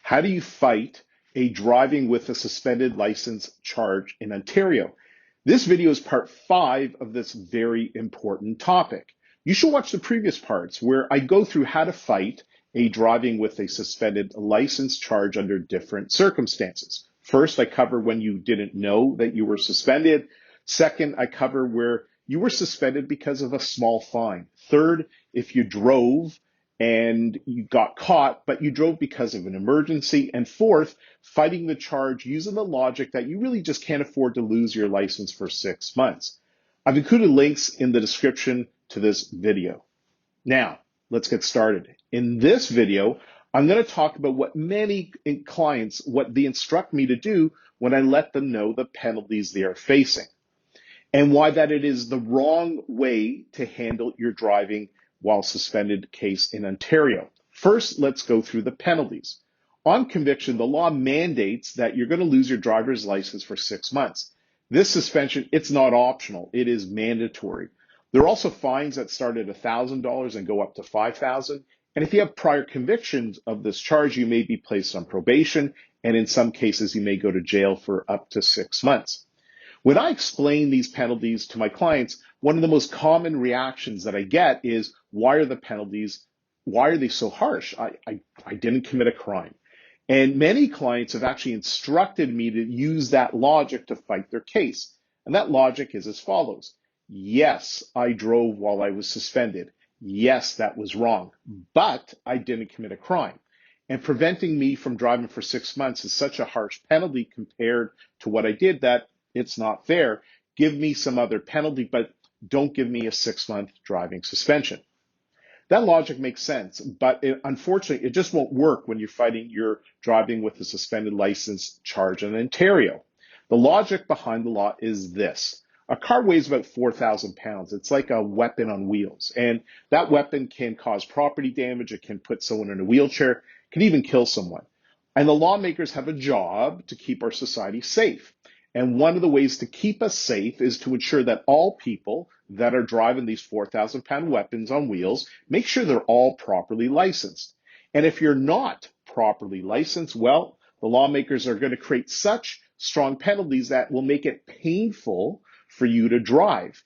How do you fight a driving with a suspended license charge in Ontario? This video is part 5 of this very important topic. You should watch the previous parts where I go through how to fight a driving with a suspended license charge under different circumstances. First, I cover when you didn't know that you were suspended. Second, I cover where you were suspended because of a small fine. Third, if you drove and you got caught, but you drove because of an emergency. And fourth, fighting the charge using the logic that you really just can't afford to lose your license for 6 months. I've included links in the description to this video. Now, let's get started. In this video, I'm going to talk about what many clients, what they instruct me to do when I let them know the penalties they are facing, and why that it is the wrong way to handle your driving while suspended case in Ontario. First, let's go through the penalties. On conviction, the law mandates that you're going to lose your driver's license for 6 months. This suspension, it's not optional. It is mandatory. There are also fines that start at $1,000 and go up to $5,000. And if you have prior convictions of this charge, you may be placed on probation. And in some cases, you may go to jail for up to 6 months. When I explain these penalties to my clients, one of the most common reactions that I get is, why are the penalties, why are they so harsh? I didn't commit a crime. And many clients have actually instructed me to use that logic to fight their case. And that logic is as follows. Yes, I drove while I was suspended. Yes, that was wrong, but I didn't commit a crime. And preventing me from driving for 6 months is such a harsh penalty compared to what I did that it's not fair. Give me some other penalty, but don't give me a 6-month driving suspension. That logic makes sense, but unfortunately, it just won't work when you're fighting your driving with a suspended license charge in Ontario. The logic behind the law is this. A car weighs about 4,000 pounds. It's like a weapon on wheels, and that weapon can cause property damage. It can put someone in a wheelchair, can even kill someone. And the lawmakers have a job to keep our society safe. And one of the ways to keep us safe is to ensure that all people that are driving these 4,000-pound weapons on wheels, make sure they're all properly licensed. And if you're not properly licensed, well, the lawmakers are going to create such strong penalties that will make it painful for you to drive.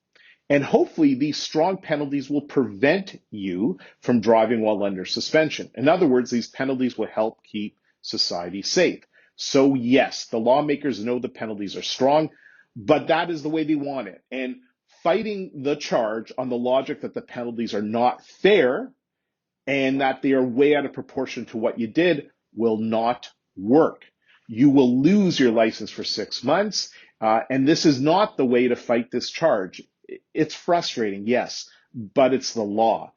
And hopefully these strong penalties will prevent you from driving while under suspension. In other words, these penalties will help keep society safe. So yes, the lawmakers know the penalties are strong, but that is the way they want it. And fighting the charge on the logic that the penalties are not fair and that they are way out of proportion to what you did will not work. You will lose your license for 6 months, and this is not the way to fight this charge. It's frustrating, yes, but it's the law.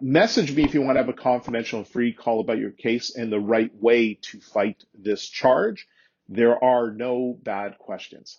Message me if you want to have a confidential and free call about your case and the right way to fight this charge. There are no bad questions.